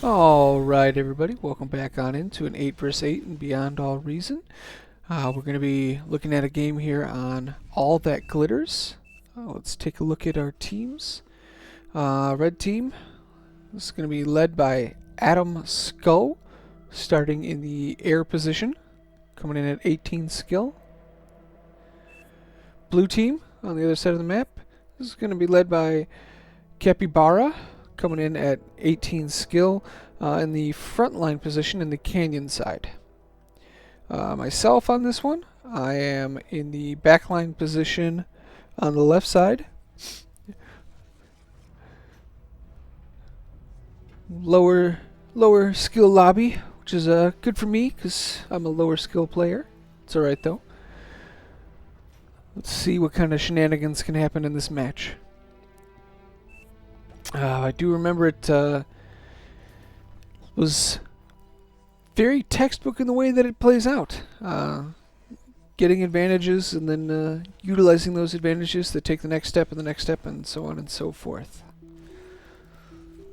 Alright everybody, welcome back on into an 8 vs 8 and Beyond All Reason. We're going to be looking at a game here on All That Glitters. Let's take a look at our teams. Red team is going to be led by Adam Skull, starting in the air position, coming in at 18 skill. Blue team, on the other side of the map, is going to be led by Capybara, coming in at 18 skill in the front line position in the canyon side. Myself on this one, I am in the backline position on the left side. Lower skill lobby, which is good for me because I'm a lower skill player. It's alright though. Let's see what kind of shenanigans can happen in this match. I do remember it was very textbook in the way that it plays out. Getting advantages and then utilizing those advantages to take the next step and the next step and so on and so forth.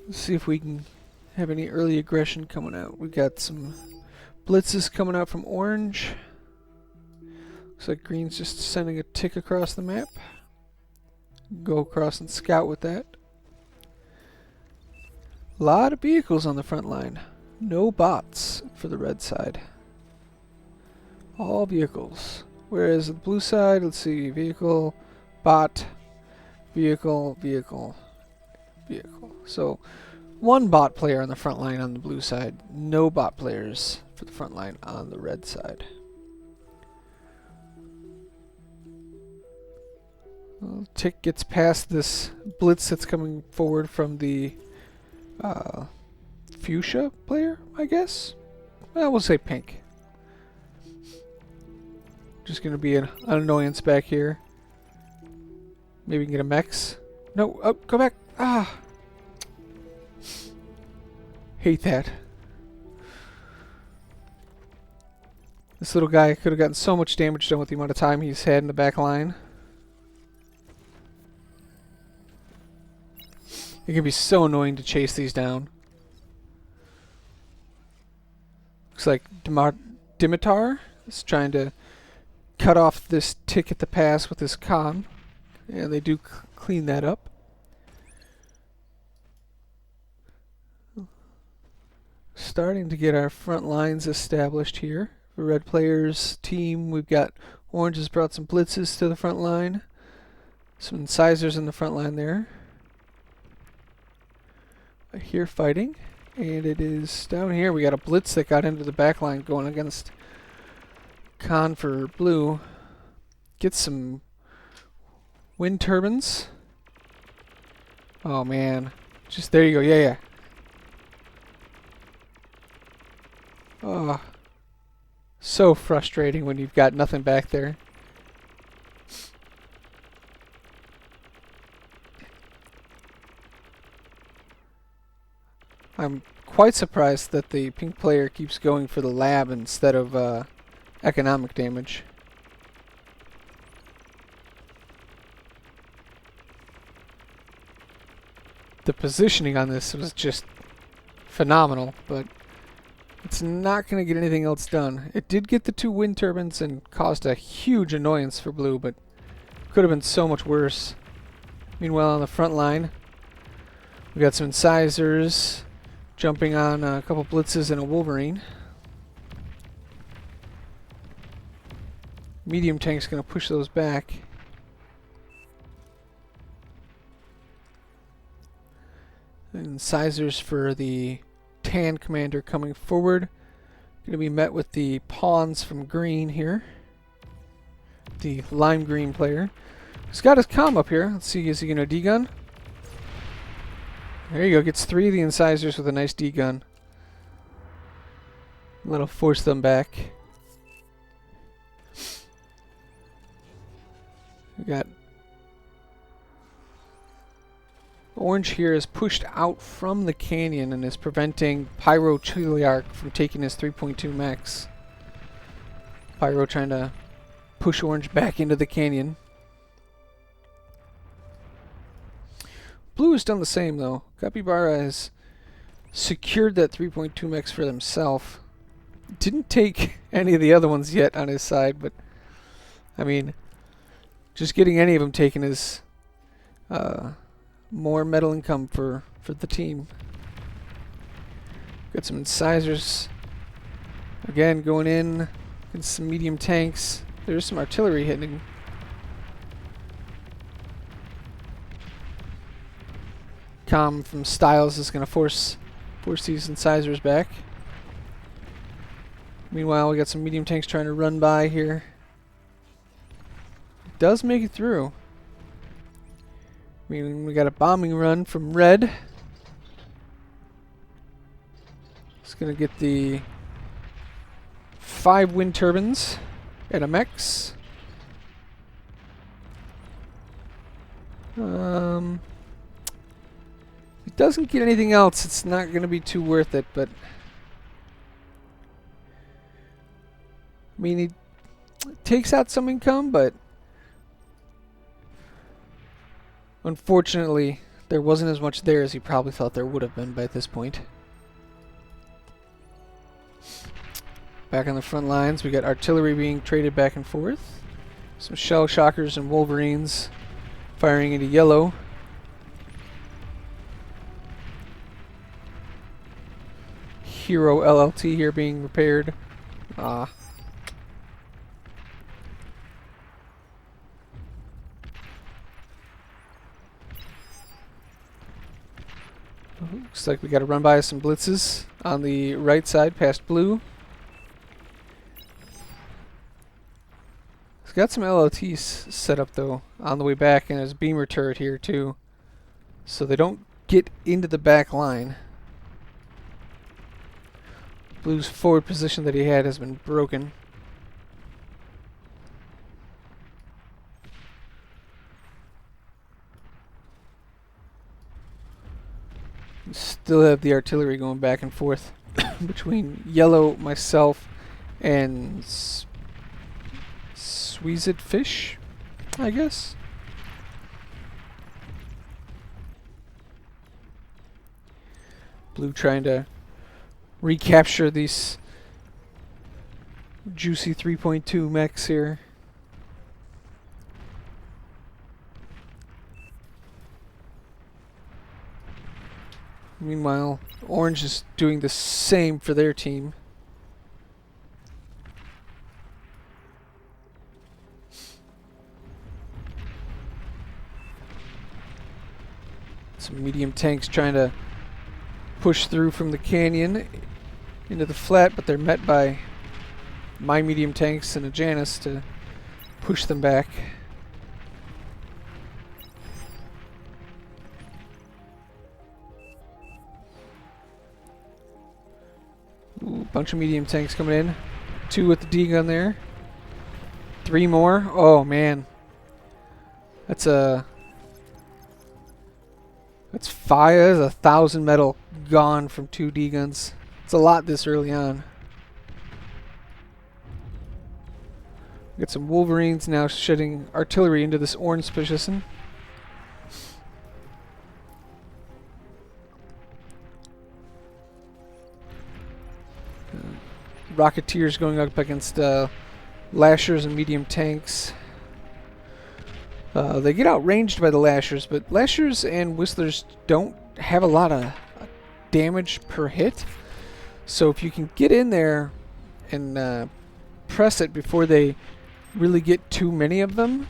Let's see if we can have any early aggression coming out. We've got some blitzes coming out from orange. Looks like green's just sending a tick across the map. Go across and scout with that. A lot of vehicles on the front line. No bots for the red side. All vehicles. Whereas the blue side, let's see, vehicle, bot, vehicle, vehicle, vehicle. So, one bot player on the front line on the blue side. No bot players for the front line on the red side. Well, tick gets past this blitz that's coming forward from the fuchsia player, I guess? Well, we'll say pink. Just gonna be an annoyance back here. Maybe we can get a mechs. No, oh, go back. Ah! Hate that. This little guy could have gotten so much damage done with the amount of time he's had in the back line. It can be so annoying to chase these down. Looks like Dimitar is trying to cut off this tick at the pass with his con. And they do clean that up. Starting to get our front lines established here. For red players team, we've got orange has brought some blitzes to the front line. Some incisors in the front line there. Here fighting, and it is down here. We got a blitz that got into the back line going against Con for blue. Get some wind turbines. Oh man, just there you go. Yeah. Oh, so frustrating when you've got nothing back there. I'm quite surprised that the pink player keeps going for the lab instead of economic damage. The positioning on this was just phenomenal, but it's not going to get anything else done. It did get the 2 wind turbines and caused a huge annoyance for blue, but could have been so much worse. Meanwhile, on the front line, we got some incisors jumping on a couple blitzes and a Wolverine. Medium tank's going to push those back. And incisors for the tan commander coming forward. Going to be met with the pawns from green here. The lime green player. He's got his comm up here. Let's see, is he going to D-gun? There you go, gets 3 of the incisors with a nice D-gun. That'll force them back. We got orange here is pushed out from the canyon and is preventing Pyro Chiliarch from taking his 3.2 max. Pyro trying to push orange back into the canyon. Blue has done the same though. Capybara has secured that 3.2 mechs for himself. Didn't take any of the other ones yet on his side, but I mean, just getting any of them taken is more metal income for the team. Got some incisors again going in. Got some medium tanks. There's some artillery hitting. Comm from Styles is going to force these incisors back. Meanwhile, we got some medium tanks trying to run by here. It does make it through. I mean, we got a bombing run from Red. It's going to get the 5 wind turbines and a mechs. If it doesn't get anything else, it's not going to be too worth it, but I mean, he takes out some income, but unfortunately, there wasn't as much there as he probably thought there would have been by this point. Back on the front lines, we got artillery being traded back and forth. Some shell shockers and wolverines firing into yellow. Hero LLT here being repaired. Looks like we got to run by some blitzes on the right side past blue. He's got some LLTs set up though on the way back, and his beamer turret here too, so they don't get into the back line. Blue's forward position that he had has been broken. Still have the artillery going back and forth between yellow, myself, and Sweezit Fish, I guess. Blue trying to recapture these juicy 3.2 mechs here. Meanwhile, Orange is doing the same for their team. Some medium tanks trying to push through from the canyon into the flat, but they're met by my medium tanks and a Janus to push them back. Ooh, bunch of medium tanks coming in. 2 with the D gun there. 3 more. Oh man, that's 1,000 metal gone from 2 D guns. It's a lot this early on. Got some Wolverines now shedding artillery into this orange position. Rocketeers going up against Lashers and medium tanks. They get outranged by the Lashers, but Lashers and Whistlers don't have a lot of damage per hit. So if you can get in there and press it before they really get too many of them,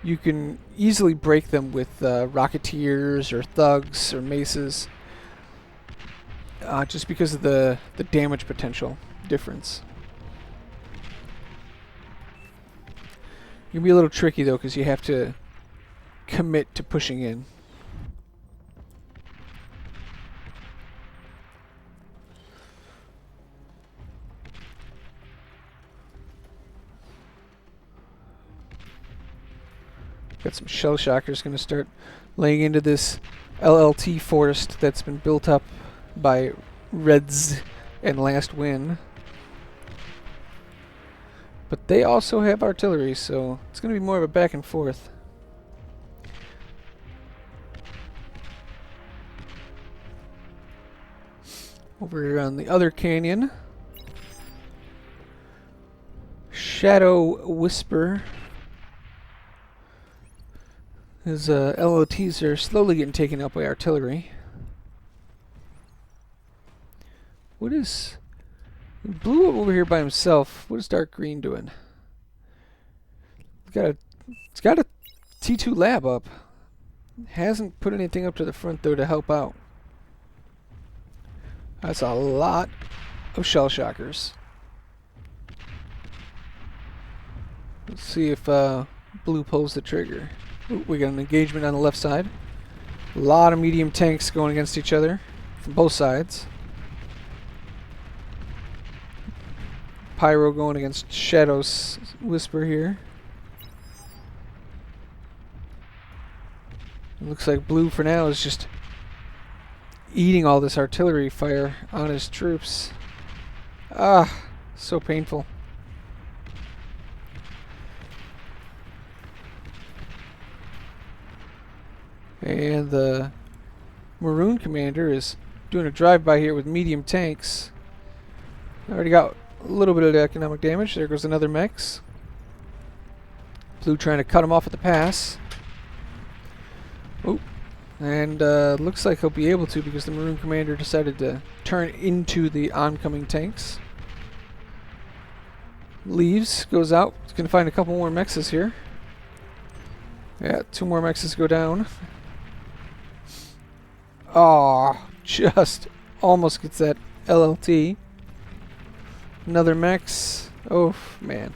you can easily break them with Rocketeers or Thugs or Maces, just because of the damage potential difference. It can be a little tricky though, because you have to commit to pushing in. Got some shell shockers going to start laying into this LLT forest that's been built up by Reds and Last Win. But they also have artillery, so it's going to be more of a back and forth. Over here on the other canyon, Shadow Whisper. His LOTs are slowly getting taken out by artillery. What is... Blue over here by himself. What is Dark Green doing? It's got a T2 lab up. Hasn't put anything up to the front though to help out. That's a lot of shell shockers. Let's see if Blue pulls the trigger. Ooh, we got an engagement on the left side. A lot of medium tanks going against each other from both sides. Pyro going against Shadow's Whisper here. It looks like Blue for now is just eating all this artillery fire on his troops. Ah, so painful. And the Maroon Commander is doing a drive-by here with medium tanks. Already got a little bit of economic damage. There goes another mechs. Blue trying to cut him off at the pass. Oh, and looks like he'll be able to because the Maroon Commander decided to turn into the oncoming tanks. Leaves, goes out. He's going to find a couple more mexes here. Yeah, 2 more mexes go down. Oh, just almost gets that LLT. Another mex. Oh, man.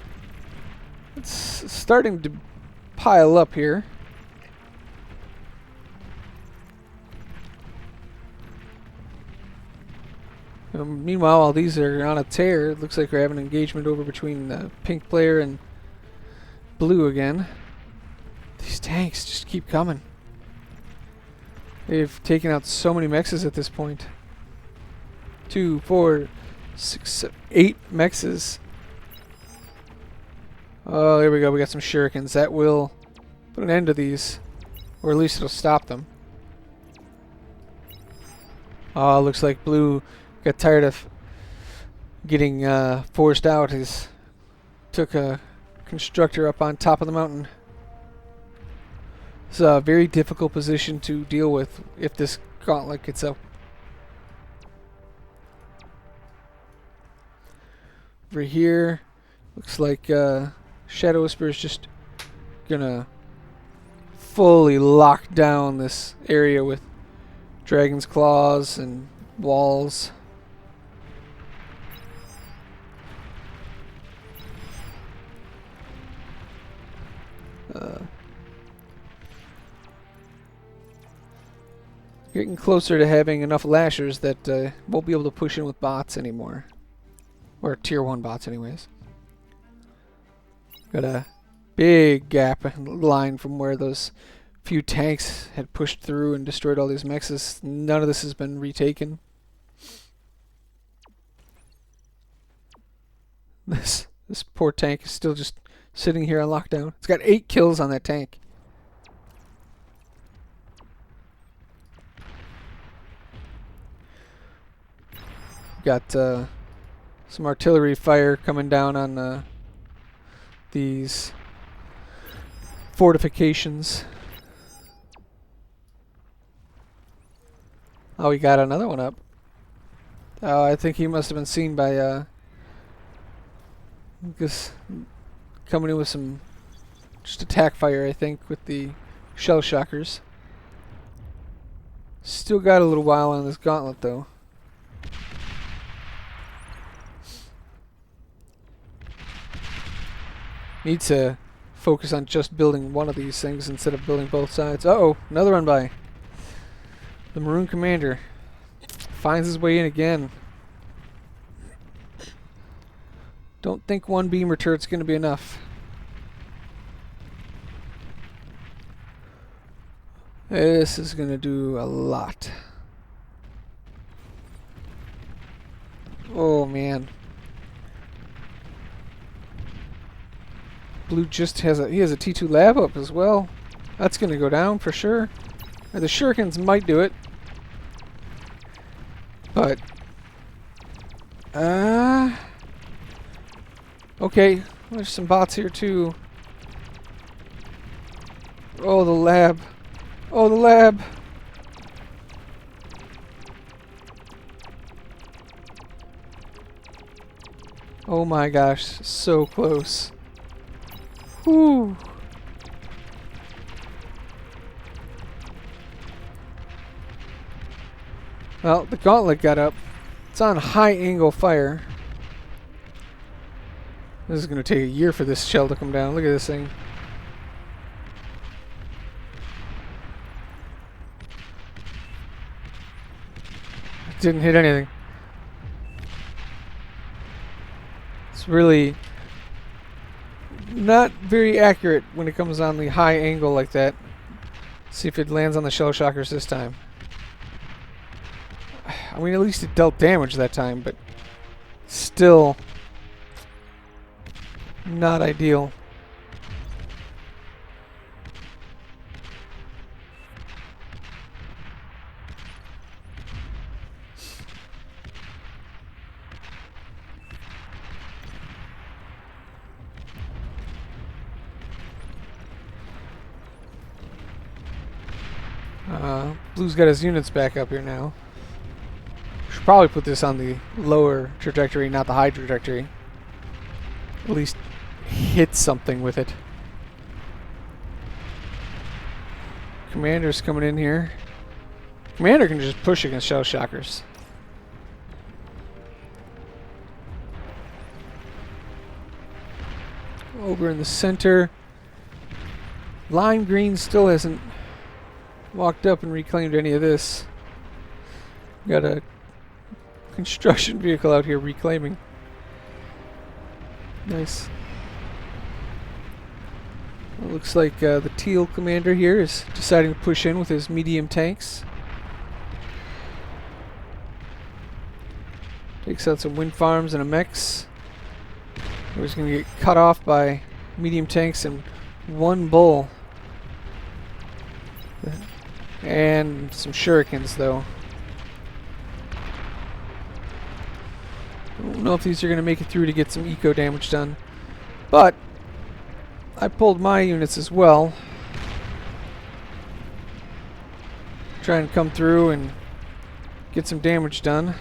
It's starting to pile up here. Meanwhile, while these are on a tear, it looks like we're having an engagement over between the pink player and blue again. These tanks just keep coming. They've taken out so many mexes at this point. 2, 4, 6, 7, 8 mexes. Oh, there we go. We got some shurikens. That will put an end to these. Or at least it'll stop them. Oh, looks like Blue got tired of getting forced out. He's took a constructor up on top of the mountain. It's a very difficult position to deal with if this gauntlet gets up. Over here, looks like Shadow Whisper is just gonna fully lock down this area with Dragon's Claws and walls. Getting closer to having enough lashers that won't be able to push in with bots anymore. Or tier 1 bots anyways. Got a big gap in the line from where those few tanks had pushed through and destroyed all these mexes. None of this has been retaken. This poor tank is still just sitting here on lockdown. It's got 8 kills on that tank. Got some artillery fire coming down on these fortifications. Oh, we got another one up. Oh, I think he must have been seen by just coming in with some just attack fire, I think, with the shell shockers. Still got a little while on this gauntlet though. Need to focus on just building one of these things instead of building both sides. Uh-oh, another run by. The Maroon Commander finds his way in again. Don't think 1 beamer turret's going to be enough. This is going to do a lot. Oh, man. Blue just has he has a T2 lab up as well. That's going to go down for sure. The shurikens might do it. But Okay, there's some bots here too. Oh, the lab. Oh, the lab. Oh my gosh, so close. Whew. Well, the gauntlet got up. It's on high angle fire. This is going to take a year for this shell to come down. Look at this thing. It didn't hit anything. It's really not very accurate when it comes on the high angle like that. See if it lands on the shell shockers this time. I mean, at least it dealt damage that time, but still not ideal. Blue's got his units back up here now. Should probably put this on the lower trajectory, not the high trajectory. At least hit something with it. Commander's coming in here. Commander can just push against shell shockers. Over in the center. Lime green still hasn't walked up and reclaimed any of this. Got a construction vehicle out here reclaiming. Nice. Well, looks like the teal commander here is deciding to push in with his medium tanks. Takes out some wind farms and a mechs. He's going to get cut off by medium tanks and one bull. And some shurikens, though. I don't know if these are going to make it through to get some eco damage done. But I pulled my units as well. Try and come through and get some damage done.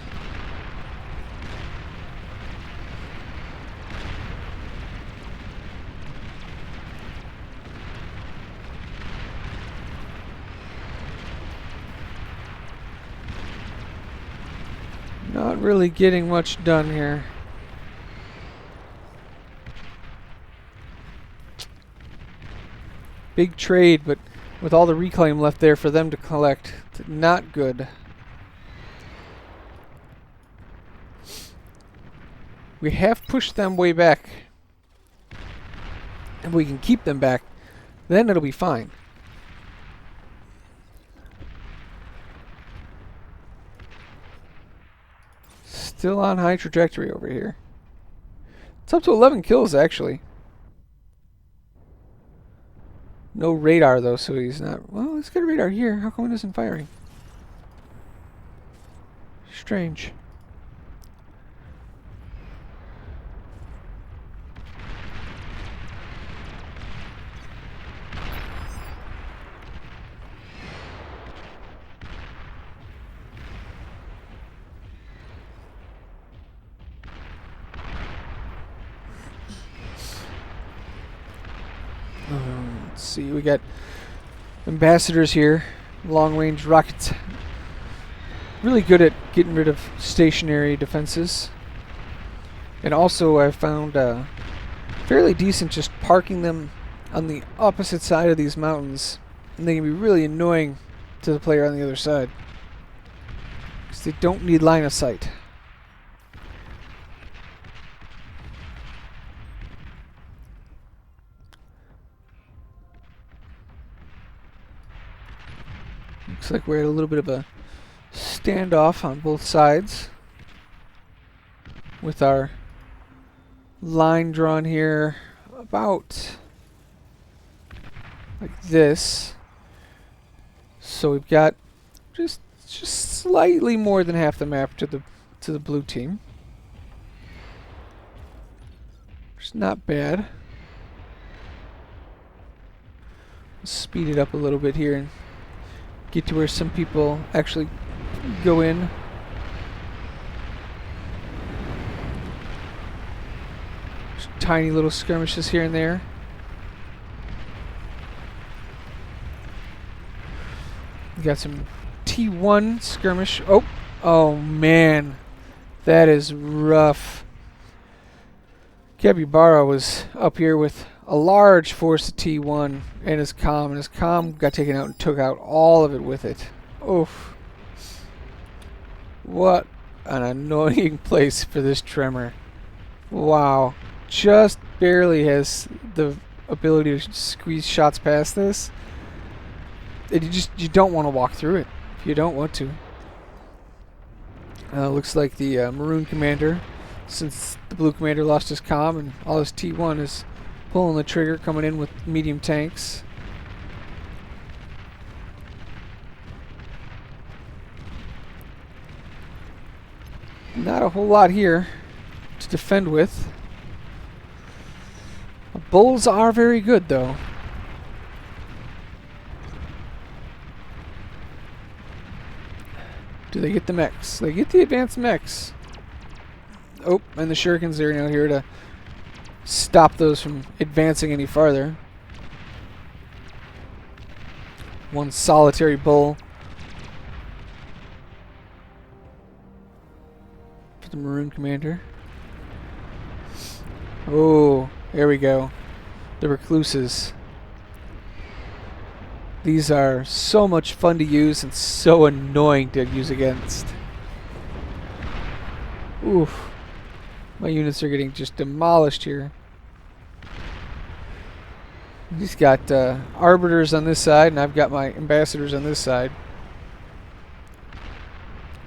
Not really getting much done here. Big trade, but with all the reclaim left there for them to collect, not good. We have pushed them way back. If we can keep them back, then it'll be fine. Still on high trajectory over here. It's up to 11 kills, actually. No radar, though, so he's not... Well, let's get a radar here. How come it isn't firing? Strange. Let's see, we got ambassadors here, long-range rockets. Really good at getting rid of stationary defenses. And also I found fairly decent just parking them on the opposite side of these mountains. And they can be really annoying to the player on the other side, because they don't need line of sight. Looks like we're at a little bit of a standoff on both sides, with our line drawn here about like this. So we've got just slightly more than half the map to the blue team. It's not bad. Speed it up a little bit here and get to where some people actually go in. Just tiny little skirmishes here and there. We got some T1 skirmish. Oh man, that is rough. Capybara was up here with a large force of T1 and his comm got taken out and took out all of it with it. Oof. What an annoying place for this Tremor. Wow. Just barely has the ability to squeeze shots past this. And you don't want to walk through it. You don't want to. Looks like the Maroon Commander, since the Blue Commander lost his comm and all his T1, is pulling the trigger, coming in with medium tanks. Not a whole lot here to defend with. The Bulls are very good, though. Do they get the mechs? They get the advanced mechs. Oh, and the Shurikens are now here to stop those from advancing any farther. One solitary bull for the Maroon Commander. Oh, there we go. The Recluses. These are so much fun to use and so annoying to use against. Oof. My units are getting just demolished here. He's got Arbiters on this side, and I've got my Ambassadors on this side.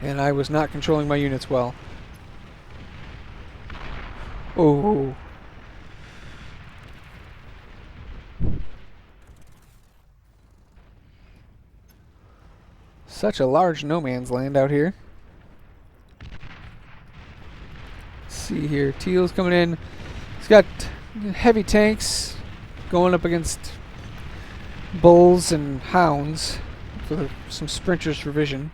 And I was not controlling my units well. Oh. Such a large no man's land out here. Let's see here. Teal's coming in. He's got heavy tanks going up against bulls and hounds for some sprinters for vision.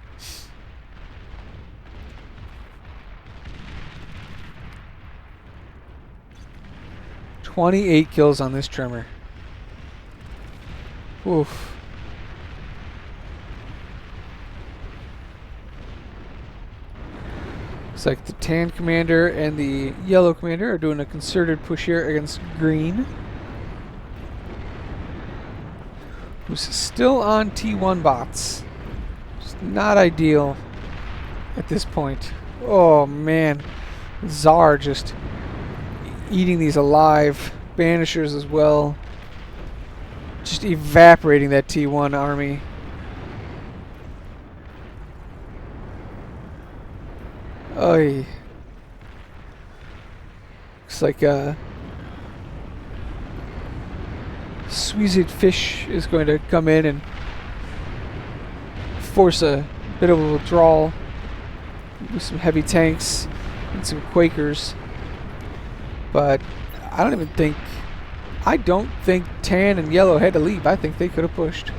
"28 kills on this Tremor. Oof. Looks like the Tan Commander and the Yellow Commander are doing a concerted push here against Green, who's still on T1 bots. Just not ideal at this point. Oh man, Tsar just eating these alive. Banishers as well. Just evaporating that T1 army. Oy. Looks like Sweezed Fish is going to come in and force a bit of a withdrawal with some heavy tanks and some Quakers. But I don't think Tan and Yellow had to leave. I think they could have pushed.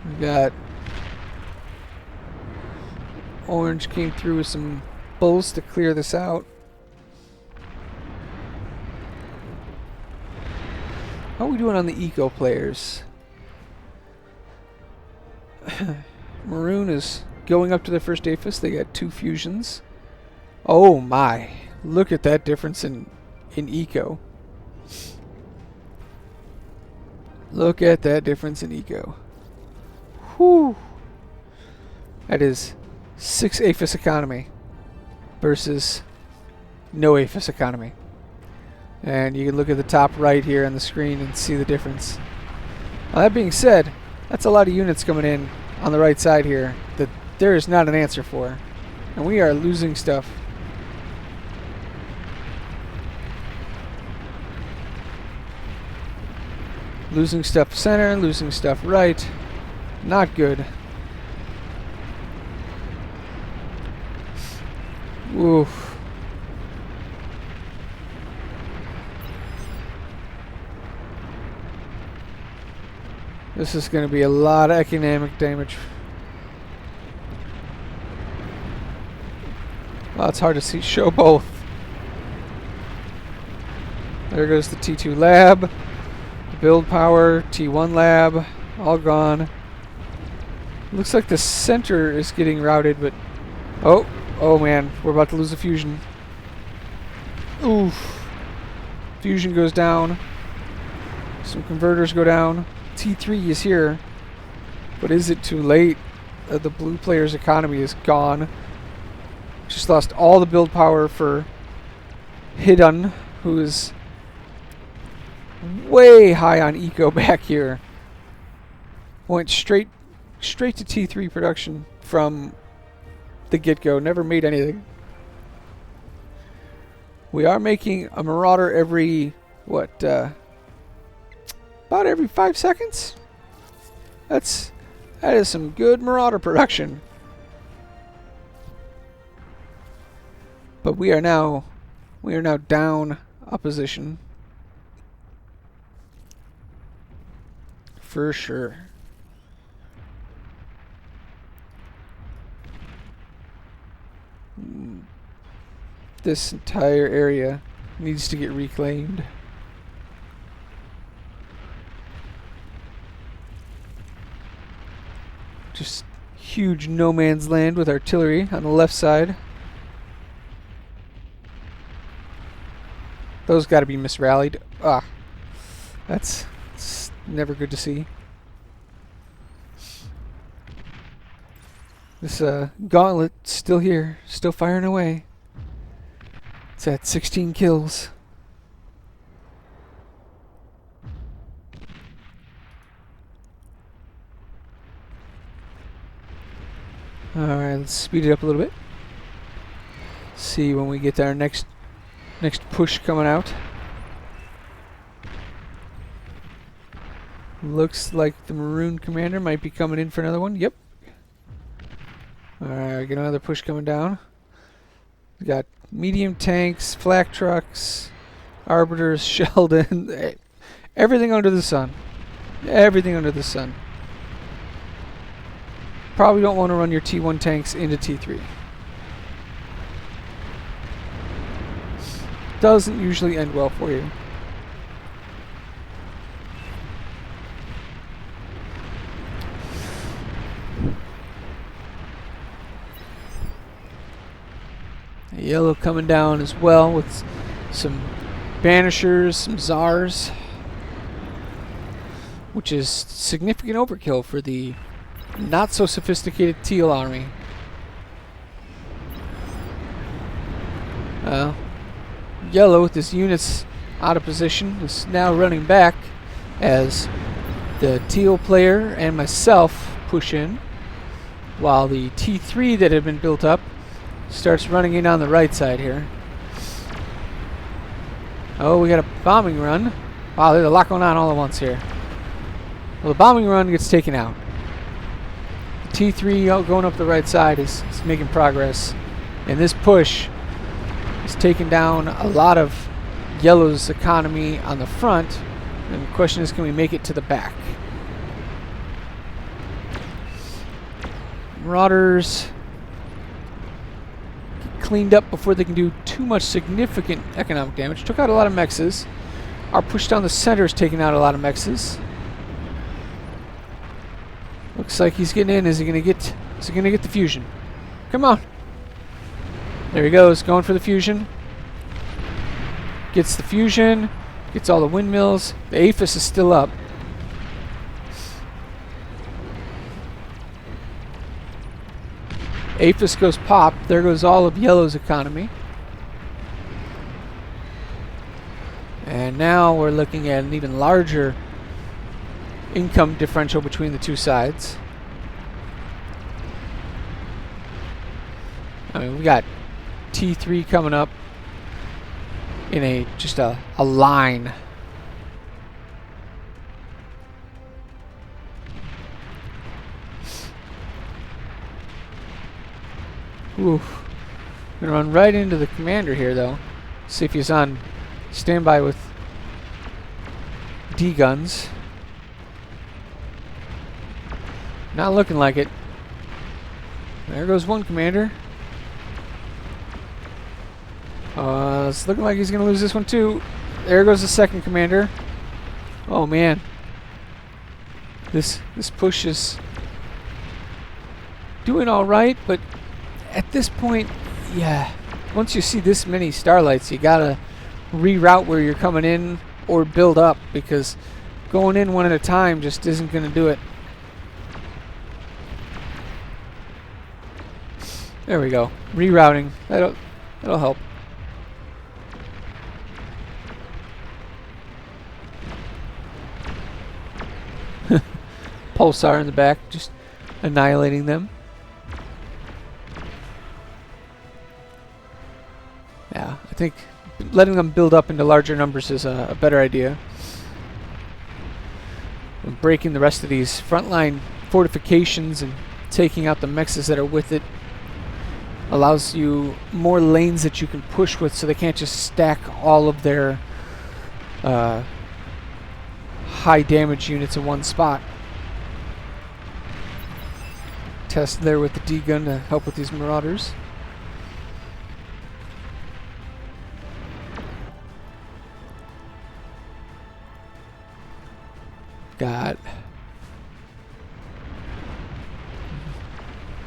We got Orange came through with some bulls to clear this out. How are we doing on the eco players? Maroon is going up to their first APHIS. They got 2 fusions. Oh my. Look at that difference in eco. Look at that difference in eco. Whew. That is 6 APHIS economy versus no APHIS economy. And you can look at the top right here on the screen and see the difference. Now, that being said, that's a lot of units coming in on the right side here that there is not an answer for. And we are losing stuff. Losing stuff center, losing stuff right. Not good. Oof. This is going to be a lot of economic damage. Well, it's hard to see. Show both. There goes the T2 lab. The build power, T1 lab, all gone. Looks like the center is getting routed, but... Oh man, we're about to lose the fusion. Oof. Fusion goes down. Some converters go down. T3 is here. But is it too late? The blue player's economy is gone. Just lost all the build power for Hidun, who is way high on eco back here. Went straight to T3 production from the get-go. Never made anything. We are making a Marauder every, what, about every 5 seconds? That is some good Marauder production. But we are now down a position. For sure. This entire area needs to get reclaimed. Just huge no man's land with artillery on the left side. Those got to be misrallied. That's never good to see. This gauntlet still here, still firing away. It's at 16 kills. Alright, let's speed it up a little bit. See when we get our next push coming out. Looks like the Maroon Commander might be coming in for another one. Yep. Alright, we got another push coming down. We got medium tanks, flak trucks, arbiters, Sheldon, everything under the sun. Everything under the sun. Probably don't want to run your T1 tanks into T3. Doesn't usually end well for you. Yellow coming down as well with some banishers, some czars, which is significant overkill for the not so sophisticated teal army. Yellow with his units out of position is now running back as the teal player and myself push in, while the T3 that had been built up starts running in on the right side here. Oh, we got a bombing run. Wow, there's a lot going on all at once here. Well, the bombing run gets taken out. The T3 going up the right side is making progress. And this push is taking down a lot of Yellow's economy on the front. And the question is, can we make it to the back? Marauders cleaned up before they can do too much significant economic damage. Took out a lot of mexes. Our push down the center is taking out a lot of mexes. Looks like he's getting in. Is he gonna get the fusion? Come on. There he goes, going for the fusion. Gets the fusion. Gets all the windmills. The APHIS is still up. APHIS goes pop. There goes all of Yellow's economy. And now we're looking at an even larger income differential between the two sides. I mean, we got T3 coming up in just a line. Oof. I'm gonna run right into the commander here, though. See if he's on standby with D guns. Not looking like it. There goes one commander. It's looking like he's gonna lose this one too. There goes the second commander. Oh man, this push is doing all right, but at this point, yeah, once you see this many starlights, you gotta reroute where you're coming in or build up, because going in one at a time just isn't gonna do it. There we go. Rerouting. That'll help. Pulsar in the back, just annihilating them. Yeah, I think letting them build up into larger numbers is a better idea. And breaking the rest of these frontline fortifications and taking out the mexes that are with it allows you more lanes that you can push with, so they can't just stack all of their high damage units in one spot. Test there with the D-gun to help with these marauders. Got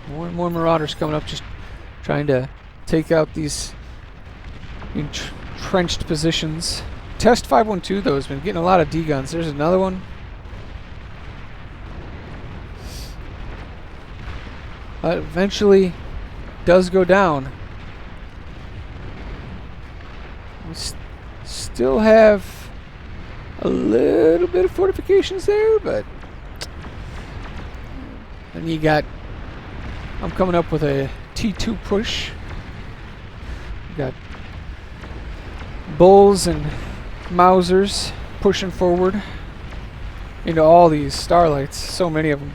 more and more marauders coming up, just trying to take out these entrenched positions. Test 512 though has been getting a lot of D-guns. There's another one. But eventually does go down. We still have a little bit of fortifications there, but then you got, I'm coming up with a T2 push. We got Bulls and Mausers pushing forward into all these starlights, so many of them.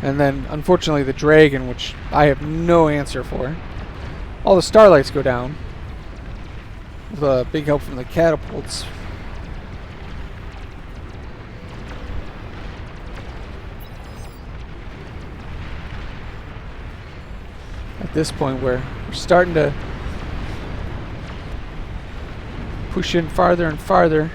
And then, unfortunately, the Dragon, which I have no answer for. All the starlights go down, with a big help from the catapults. At this point, we're starting to push in farther and farther.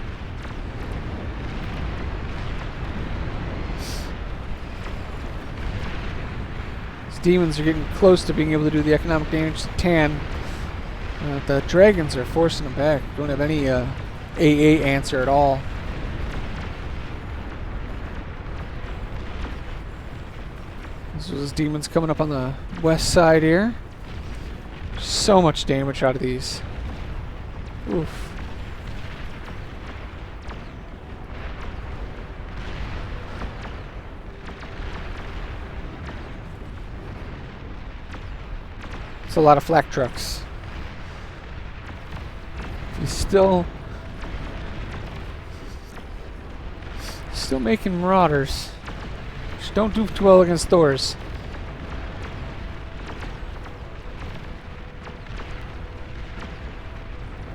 Demons are getting close to being able to do the economic damage to Tan. The dragons are forcing them back. Don't have any AA answer at all. This was demons coming up on the west side here. So much damage out of these. Oof. It's a lot of flak trucks. He's still making marauders. Just don't do too well against Thors.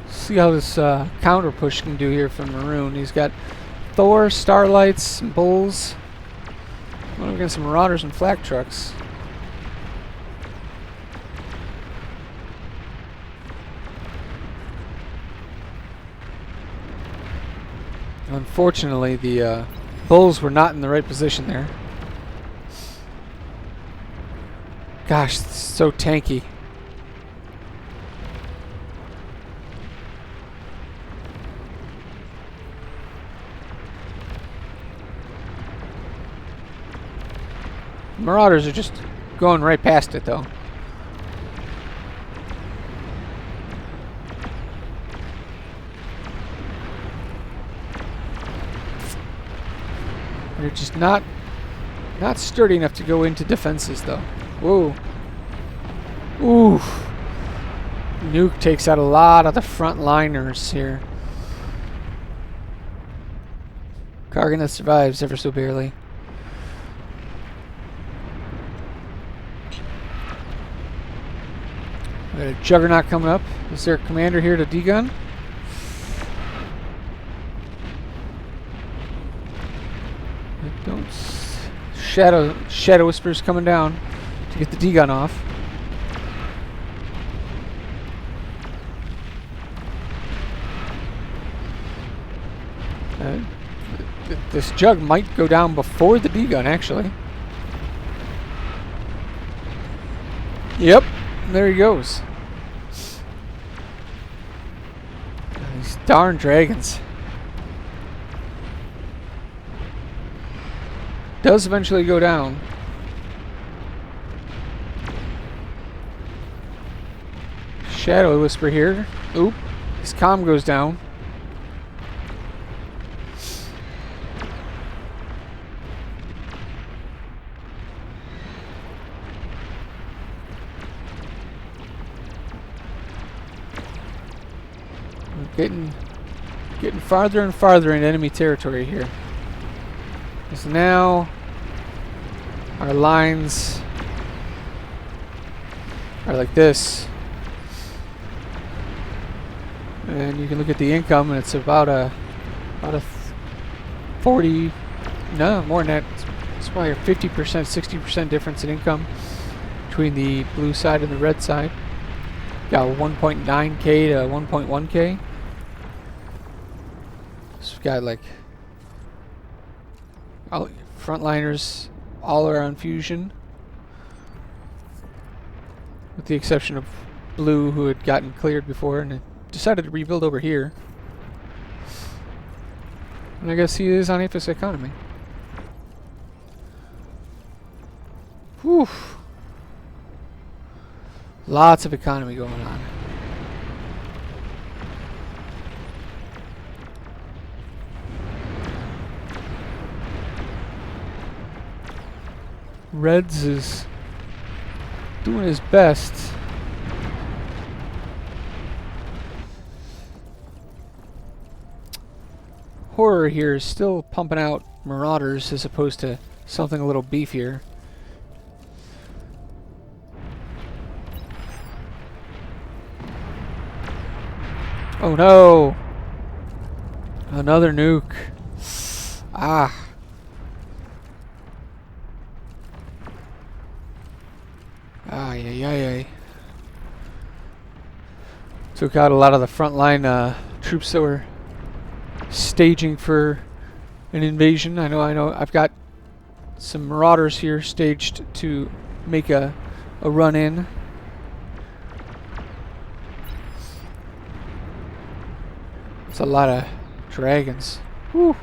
See how this counter push can do here from Maroon. He's got Thor, Starlights, and Bulls. Going against some marauders and flak trucks. Unfortunately, the Bulls were not in the right position there. Gosh, it's so tanky. Marauders are just going right past it, though. They're just not sturdy enough to go into defenses, though. Whoa. Ooh. Nuke takes out a lot of the frontliners here. Karganet survives ever so barely. We got a Juggernaut coming up. Is there a commander here to degun? Don't. Shadow Whisper's coming down to get the degun off. This Jug might go down before the degun, actually. Yep, there he goes. These darn dragons. Does eventually go down. Shadow Whisper here. Oop, his comm goes down. Getting farther and farther into enemy territory here. Because now our lines are like this. And you can look at the income and it's about a 40, no, more than that. It's probably a 50%, 60% difference in income between the blue side and the red side. Got 1.9k to 1.1k. So we've got like frontliners all around fusion, with the exception of blue, who had gotten cleared before and decided to rebuild over here. And I guess he is on APHIS economy. Whew. Lots of economy going on. Reds is doing his best. Horror here is still pumping out Marauders as opposed to something a little beefier. Oh no! Another nuke. Ah. Ay. Took out a lot of the frontline troops that were staging for an invasion. I know. I've got some Marauders here staged to make a run in. It's a lot of dragons. Whew.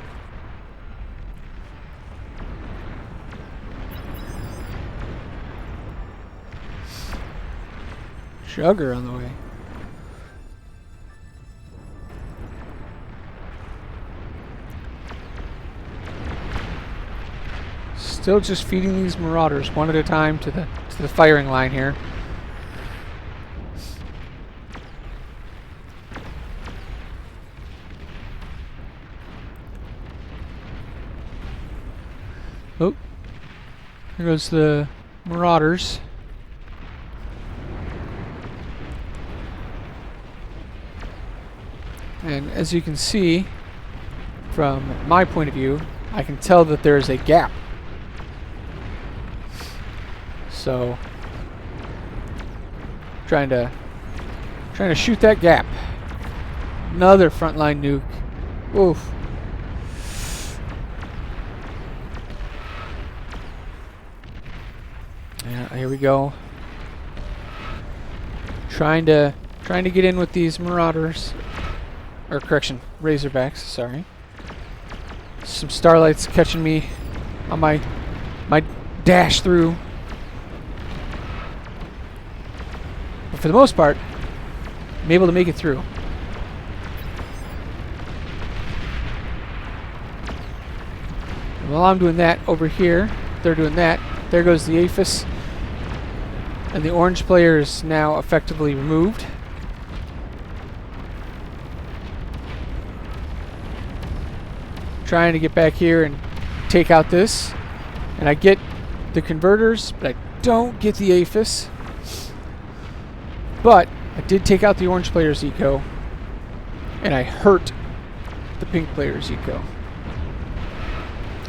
Jugger on the way. Still just feeding these Marauders one at a time to the firing line here. Oh, here goes the Marauders. And as you can see, from my point of view, I can tell that there is a gap. So, trying to shoot that gap. Another frontline nuke. Oof. Yeah, here we go. Trying to get in with these Marauders. Or correction, Razorbacks, sorry. Some Starlights catching me on my dash through. But for the most part, I'm able to make it through. And while I'm doing that over here, they're doing that. There goes the APHIS. And the orange player is now effectively removed. Trying to get back here and take out this, and I get the converters, but I don't get the APHIS. But I did take out the orange player's eco, and I hurt the pink player's eco.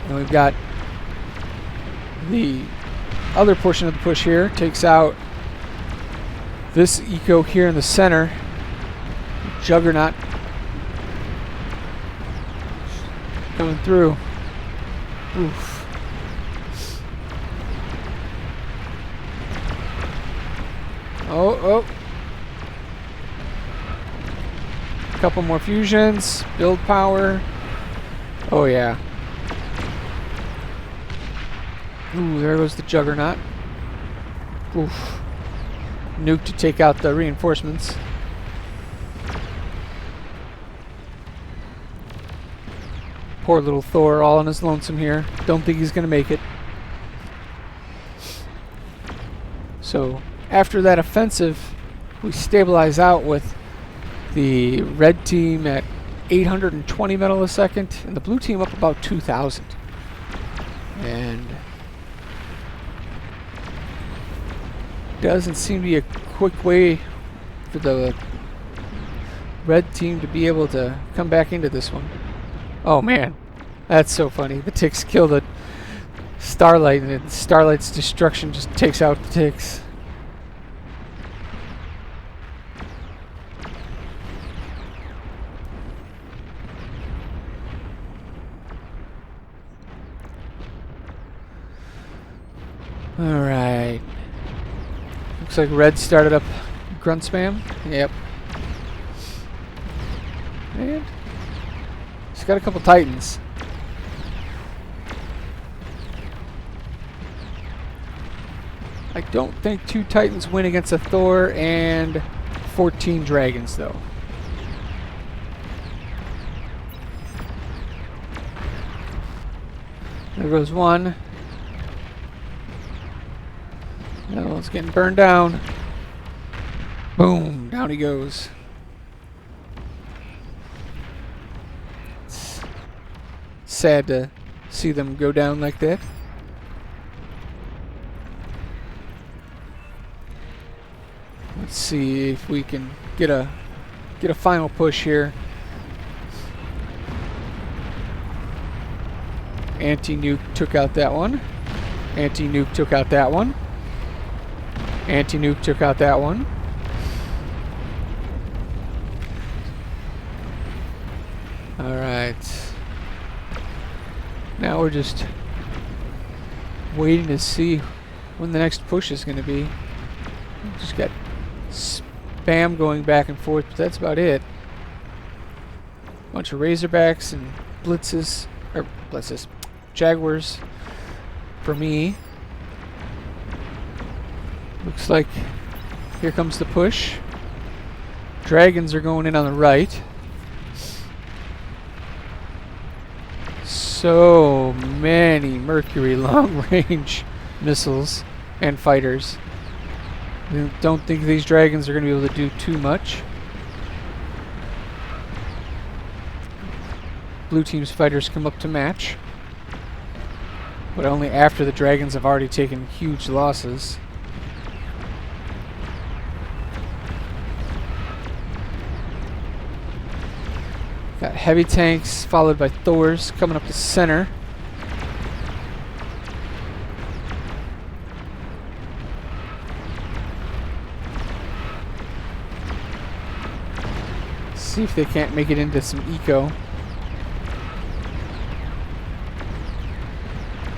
And we've got the other portion of the push here, takes out this eco here in the center. Juggernaut coming through. Oof. Oh. Couple more fusions. Build power. Oh yeah. Ooh, there goes the Juggernaut. Oof. Nuke to take out the reinforcements. Poor little Thor, all on his lonesome here. Don't think he's gonna make it. So, after that offensive, we stabilize out with the red team at 820 metal a second, and the blue team up about 2,000. And doesn't seem to be a quick way for the red team to be able to come back into this one. Oh man, that's so funny. The ticks kill the Starlight, and Starlight's destruction just takes out the ticks. Alright. Looks like red started up grunt spam. Yep. And he's got a couple titans. I don't think 2 titans win against a Thor and 14 dragons though. There goes one. No, it's getting burned down. Boom, down he goes. It's sad to see them go down like that. Let's see if we can get a final push here. Anti-nuke took out that one. Anti-nuke took out that one. Anti-nuke took out that one. Alright. Now we're just waiting to see when the next push is going to be. Just got spam going back and forth, but that's about it. Bunch of Razorbacks and Blitzes, or Blitzes, Jaguars for me. Looks like here comes the push. Dragons are going in on the right. So many Mercury long-range missiles and fighters. I don't think these dragons are going to be able to do too much. Blue team's fighters come up to match, but only after the dragons have already taken huge losses. Got heavy tanks followed by Thors coming up the center. See if they can't make it into some eco.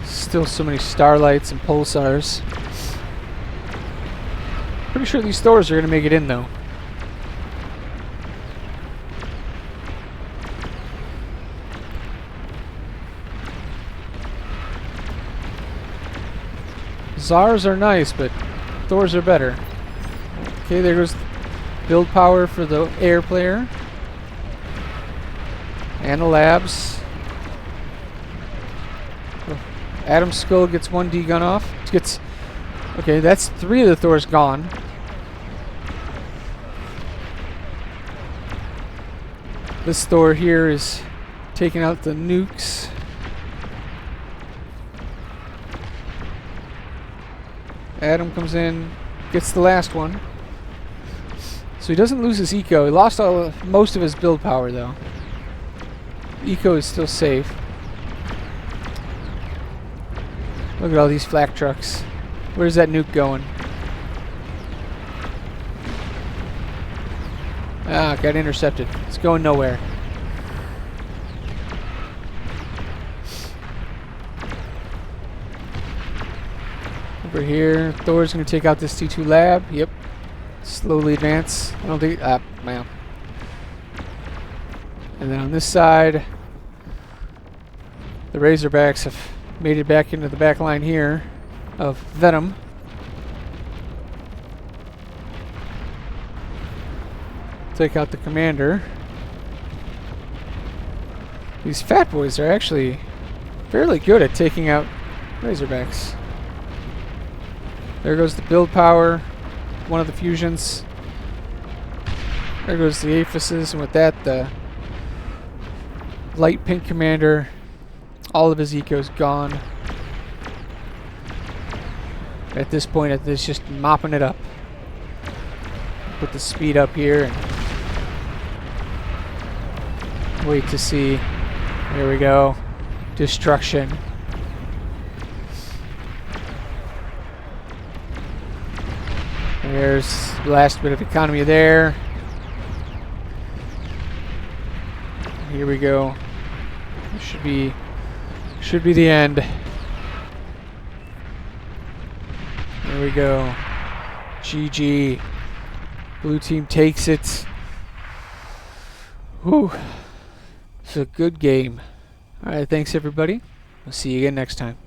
Still so many Starlights and Pulsars. Pretty sure these Thors are going to make it in though. Zars are nice, but Thors are better. Okay, there goes build power for the air player. And the labs. Oh, Adam Skull gets 1 D gun off. Okay, that's 3 of the Thors gone. This Thor here is taking out the nukes. Adam comes in, gets the last one. So he doesn't lose his eco. He lost most of his build power though. Eco is still safe. Look at all these flak trucks. Where's that nuke going? Ah, got intercepted. It's going nowhere. Over here, Thor's going to take out this T2 lab. Yep. Slowly advance. I don't think... man. And then on this side, the Razorbacks have made it back into the back line here of Venom. Take out the commander. These fat boys are actually fairly good at taking out Razorbacks. There goes the build power, one of the fusions. There goes the Aphyses, and with that, the light pink commander, all of his eco's gone. At this point, it's just mopping it up. Put the speed up here and wait to see. There we go. Destruction. There's the last bit of economy there. Here we go. This should be the end. There we go. GG. Blue team takes it. Whew. It's a good game. Alright, thanks everybody. We'll see you again next time.